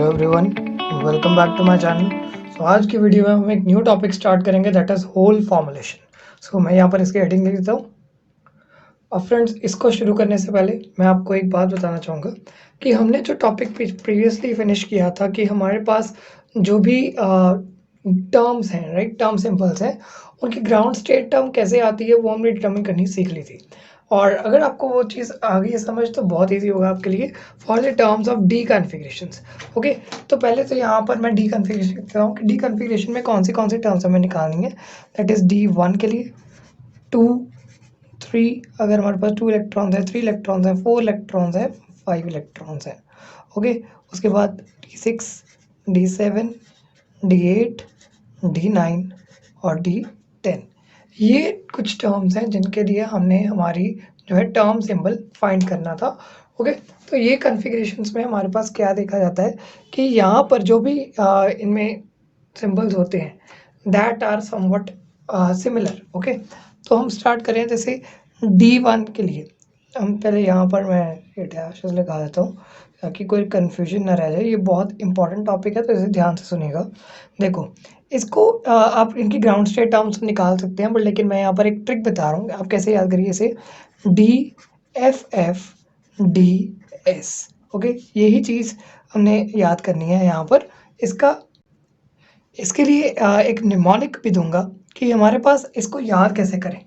Hello everyone, welcome back to my channel. So आज की video में हम एक न्यू टॉपिक स्टार्ट करेंगे, that is hole formulation. So मैं यहाँ पर इसकी हेडिंग लिख देता हूँ। और फ्रेंड्स, इसको शुरू करने से पहले मैं आपको एक बात बताना चाहूँगा कि हमने जो टॉपिक प्रीवियसली फिनिश किया था कि हमारे पास जो भी टर्म्स हैं, राइट, टर्म सिंपल्स हैं, उनकी ग्राउंड स्टेट टर्म कैसे आती है वो हमने डिटर्मिन करनी सीख ली थी। और अगर आपको वो चीज़ आ गई है समझ तो बहुत ईजी होगा आपके लिए for the terms of D configurations. Okay, तो पहले तो यहाँ पर मैं डी कन्फिगरेशन लिखता हूँ कि डी कन्फिगरेशन में कौन सी टर्म्स हमें निकालनी है। दैट इज़ D1 के लिए 2 3, अगर हमारे पास 2 इलेक्ट्रॉन्स हैं, 3 इलेक्ट्रॉन्स हैं, 4 इलेक्ट्रॉन्स हैं, 5 इलेक्ट्रॉन्स हैं। ओके, उसके बाद D6, D7, D8, D9 और D10। ये कुछ टर्म्स हैं जिनके लिए हमने हमारी जो है टर्म सिंबल फाइंड करना था। ओके, तो ये कॉन्फ़िगरेशंस में हमारे पास क्या देखा जाता है कि यहाँ पर जो भी इनमें सिंबल्स होते हैं that are somewhat similar. Okay, तो हम स्टार्ट करें जैसे D1 के लिए। हम पहले यहाँ पर मैं ये डैश लगा देता हूँ ताकि कोई कन्फ्यूजन ना रह जाए। ये बहुत इंपॉर्टेंट टॉपिक है तो इसे ध्यान से सुनिएगा। देखो, इसको आप इनकी ग्राउंड स्टेट टर्म्स निकाल सकते हैं, बट लेकिन मैं यहाँ पर एक ट्रिक बता रहा हूँ, आप कैसे याद करिए इसे। DFFDS। ओके, यही चीज़ हमने याद करनी है यहाँ पर। इसके लिए एक निमोनिक भी दूंगा कि हमारे पास इसको याद कैसे करें।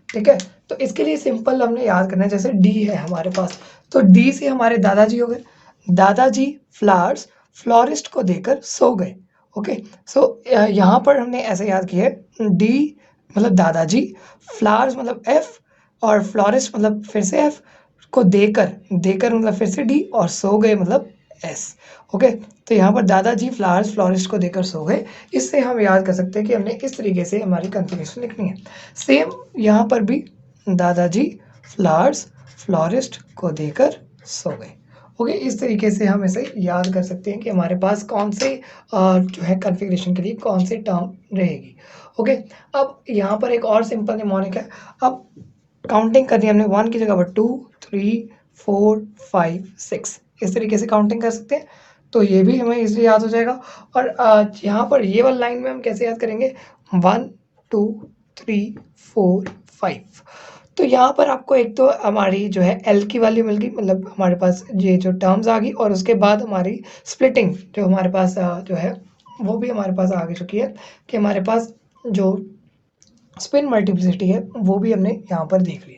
ठीक है, तो इसके लिए सिंपल हमने याद करना है। जैसे डी है हमारे पास, तो डी से हमारे दादाजी हो गए। दादाजी फ्लावर्स फ्लोरिस्ट को देकर सो गए। ओके, सो यहाँ पर हमने ऐसे याद किया है, डी मतलब दादाजी, फ्लावर्स मतलब एफ, और फ्लोरिस्ट मतलब फिर से एफ, को देकर, देकर मतलब फिर से डी, और सो गए मतलब एस। ओके, तो यहाँ पर दादाजी फ्लावर्स फ्लोरिस्ट को देकर सो गए। इससे हम याद कर सकते हैं कि हमने इस तरीके से हमारी कॉन्फ़िगरेशन लिखनी है। सेम यहाँ पर भी दादाजी फ्लावर्स फ्लोरिस्ट को देकर सो गए। ओके, इस तरीके से हम इसे याद कर सकते हैं कि हमारे पास कौन से जो है कॉन्फ़िगरेशन के लिए कौन सी टर्म रहेगी। ओके, अब यहाँ पर एक और सिंपल निमोनिक है। अब काउंटिंग करनी है हमने, 1 की जगह पर 2 3 4 5 6, इस तरीके से काउंटिंग कर सकते हैं, तो ये भी हमें इजीली याद हो जाएगा। और यहाँ पर ये वाला लाइन में हम कैसे याद करेंगे, 1 2 3 4 5। तो यहाँ पर आपको एक तो हमारी जो है एल की वैल्यू मिल गई, मतलब हमारे पास ये जो टर्म्स आ गई, और उसके बाद हमारी स्प्लिटिंग जो हमारे पास जो है वो भी हमारे पास आ चुकी है कि हमारे पास जो स्पिन मल्टीप्लिसिटी है वो भी हमने यहाँ पर देख ली।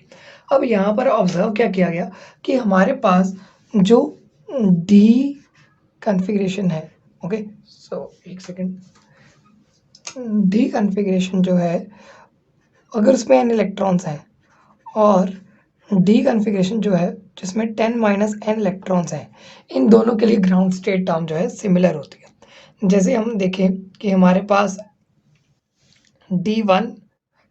अब यहाँ पर ऑब्जर्व क्या किया गया कि हमारे पास जो डी कॉन्फ़िगरेशन है, ओके, सो एक सेकेंड, डी कॉन्फ़िगरेशन जो है अगर उसमें n इलेक्ट्रॉन्स हैं, और डी कॉन्फ़िगरेशन जो है जिसमें 10 माइनस n इलेक्ट्रॉन्स हैं, इन दोनों के लिए ग्राउंड स्टेट टर्म जो है सिमिलर होती है। जैसे हम देखें कि हमारे पास D1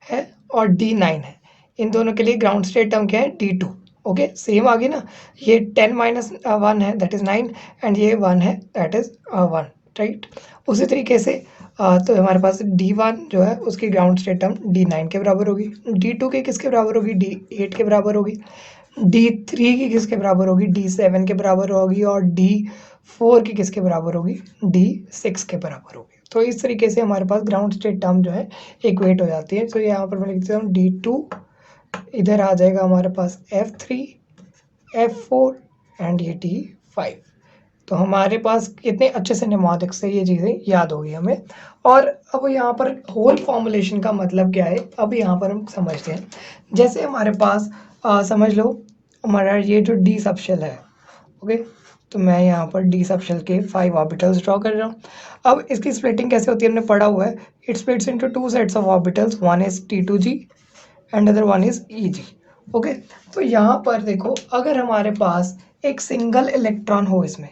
है और D9 है, इन दोनों के लिए ग्राउंड स्टेट टर्म क्या है, D2। ओके, सेम आ गई ना, ये 10 माइनस 1 है दैट इज़ 9, एंड ये 1 है दैट इज़ 1, राइट। उसी तरीके से तो हमारे पास D1 जो है उसकी ग्राउंड स्टेट टर्म D9 के बराबर होगी, D2 के किसके बराबर होगी, D8 के बराबर होगी, D3 की किसके बराबर होगी, D7 के बराबर होगी, और D4 की किसके बराबर होगी, D6 के बराबर होगी। तो इस तरीके से हमारे पास ग्राउंड स्टेट टर्म जो है इक्वेट हो जाती है। तो यहाँ पर मैं लिख देता हूँ D2, इधर आ जाएगा हमारे पास F3 F4 एंड ये D5। तो हमारे पास कितने अच्छे से निमोनिक से ये चीज़ें याद होगी हमें। और अब यहाँ पर होल फॉर्मुलेशन का मतलब क्या है, अब यहाँ पर हम समझते हैं। जैसे हमारे पास समझ लो हमारा ये जो डी सबशेल है, ओके, तो मैं यहाँ पर डी सबशेल के 5 ऑर्बिटल्स ड्रॉ कर रहा हूँ। अब इसकी स्प्लिटिंग कैसे होती है हमने पढ़ा हुआ है, it splits into 2 sets of orbitals, one is T2g and other one is EG। Okay, तो यहाँ पर देखो अगर हमारे पास एक सिंगल इलेक्ट्रॉन हो इसमें,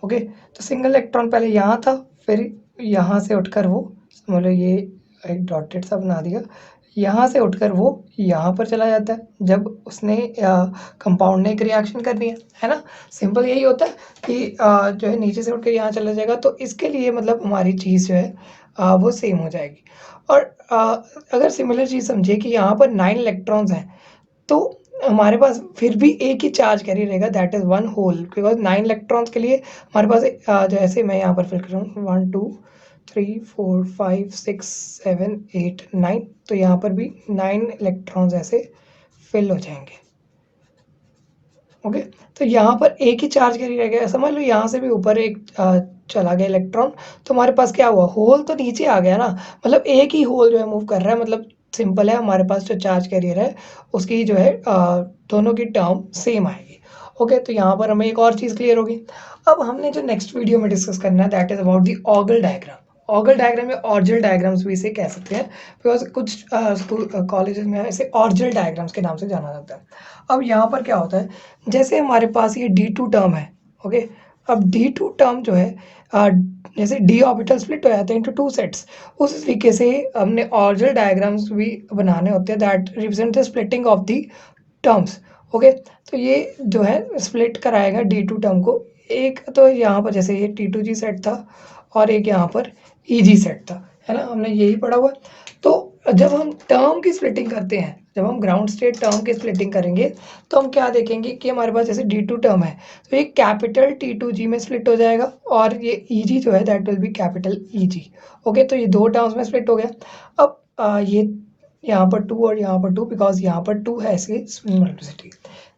ओके, तो सिंगल इलेक्ट्रॉन पहले यहाँ था, फिर यहाँ से उठकर वो, समझ लो ये एक डॉटेड सा बना दिया, यहाँ से उठकर वो यहाँ पर चला जाता है जब उसने कंपाउंड ने एक रिएक्शन करनी है ना। सिंपल यही होता है कि जो है नीचे से उठकर यहाँ चला जाएगा, तो इसके लिए मतलब हमारी चीज़ जो है वो सेम हो जाएगी। और अगर सिमिलर चीज़ समझिए कि यहाँ पर 9 इलेक्ट्रॉन्स हैं, तो हमारे पास फिर भी एक ही चार्ज कैरियर रहेगा, that is one hole, because 9 electrons के लिए हमारे पास जैसे मैं यहाँ पर फिल कर रहा हूँ 1 2 3 4 5 6 7 8 9, तो यहाँ पर भी 9 इलेक्ट्रॉन्स ऐसे फिल हो जाएंगे। ओके, तो यहाँ पर एक ही चार्ज कैरी रह गया, समझ लो यहाँ से भी ऊपर एक चला गया इलेक्ट्रॉन, तो हमारे पास क्या हुआ, होल तो नीचे आ गया ना, मतलब एक ही होल जो है मूव कर रहा है, मतलब सिंपल है, हमारे पास जो चार्ज कैरियर है उसकी जो है दोनों की टर्म सेम आएगी। ओके, तो यहाँ पर हमें एक और चीज़ क्लियर होगी। अब हमने जो नेक्स्ट वीडियो में डिस्कस करना है दैट इज अबाउट दी ऑगल डायग्राम। ऑगल डायग्राम या ऑर्जल डायग्राम्स भी इसे कह सकते हैं, बिकॉज कुछ स्कूल कॉलेजेस में इसे ऑर्जल डायग्राम्स के नाम से जाना जाता है। अब यहाँ पर क्या होता है, जैसे हमारे पास ये D2 टर्म है। ओके, अब D2 टर्म जो है जैसे d ऑर्बिटल स्प्लिट हो जाते हैं इनटू 2 सेट्स, उस तरीके से हमने ऑर्जल डायग्राम्स भी बनाने होते हैं that represent the splitting of the terms. Okay, तो ये जो है स्प्लिट कराएगा D2 टर्म को, एक तो यहाँ पर जैसे ये T2G सेट था और एक यहाँ पर EG सेट था, है ना, हमने यही पढ़ा हुआ। तो जब हम टर्म की स्प्लिटिंग करते हैं, जब हम ग्राउंड स्टेट टर्म की स्प्लिटिंग करेंगे तो हम क्या देखेंगे कि हमारे पास जैसे D2 टर्म है तो ये कैपिटल T2G में स्प्लिट हो जाएगा और ये EG जो है that will be capital EG। Okay, तो ये दो टर्म्स में स्प्लिट हो गया। अब ये यहाँ पर 2 और यहाँ पर 2, बिकॉज यहाँ पर 2 है इसकी multiplicity.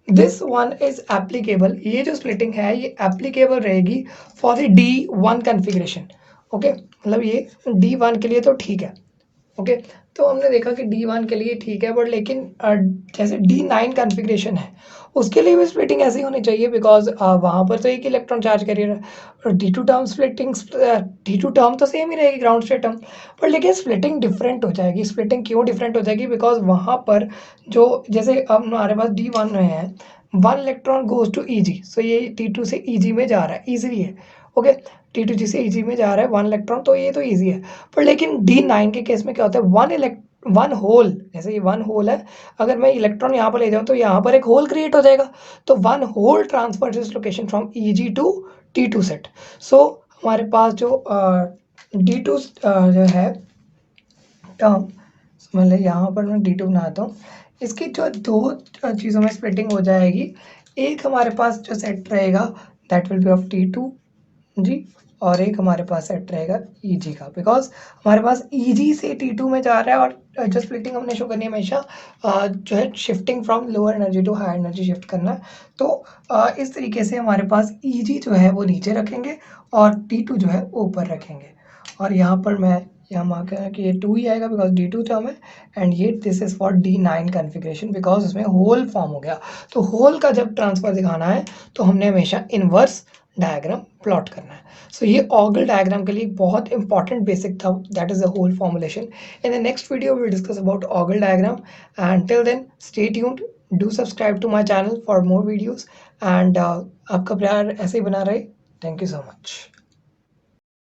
This one is applicable, ये जो स्प्लिटिंग है ये एप्लीकेबल रहेगी for the D1 configuration. Okay, मतलब ये D1 के लिए तो ठीक है। ओके, तो हमने देखा कि D1 के लिए ठीक है, बट लेकिन जैसे D9 कन्फिग्रेशन है उसके लिए भी स्प्लिटिंग ऐसी होनी चाहिए, बिकॉज वहाँ पर तो एक इलेक्ट्रॉन चार्ज कैरियर है और D2 term splitting, D2 term तो सेम ही रहेगी ग्राउंड स्टेट टर्म, पर लेकिन स्प्लिटिंग डिफरेंट हो जाएगी। स्प्लिटिंग क्यों डिफरेंट हो जाएगी, बिकॉज वहाँ पर जो जैसे अब हमारे पास D1 में है 1 इलेक्ट्रॉन गोज टू EG, सो ये T2 से EG में जा रहा है, ईजिली है। ओके, T2G से EG में जा रहा है 1 इलेक्ट्रॉन, तो ये तो ईजी है। पर लेकिन D9 के केस में क्या होता है, वन होल, जैसे ये वन होल है, अगर मैं इलेक्ट्रॉन यहाँ पर ले जाऊँ तो यहाँ पर एक होल क्रिएट हो जाएगा, तो one hole transfer this location from EG to T2 set. So हमारे पास जो D2 जो है टर्म, मतलब यहाँ पर मैं D2 बनाता हूँ, इसकी जो दो चीज़ों में स्प्लिटिंग हो जाएगी, एक हमारे पास जो सेट रहेगा that will be of T2G और एक हमारे पास सेट रहेगा EG का, बिकॉज हमारे पास EG से T2 में जा रहा है और जो स्प्लिटिंग हमने शो करनी है हमेशा जो है shifting from lower energy to high energy shift करना है। तो इस तरीके से हमारे पास EG जो है वो नीचे रखेंगे और T2 जो है ऊपर रखेंगे, और यहाँ पर मैं यहाँ मार्क है कि ये 2 ही आएगा बिकॉज D2 टर्म है, एंड ये this is for D9 configuration because उसमें होल फॉर्म हो गया। तो होल का जब ट्रांसफर दिखाना है तो हमने हमेशा इनवर्स डायग्राम प्लॉट करना है। सो ये ऑगल डायग्राम के लिए बहुत इंपॉर्टेंट बेसिक था, that is the hole formulation. In the next video we will discuss about ऑगल diagram, and till then stay tuned, do subscribe to my channel for more videos, and आपका प्यार ऐसे ही बना रहे। Thank you so much.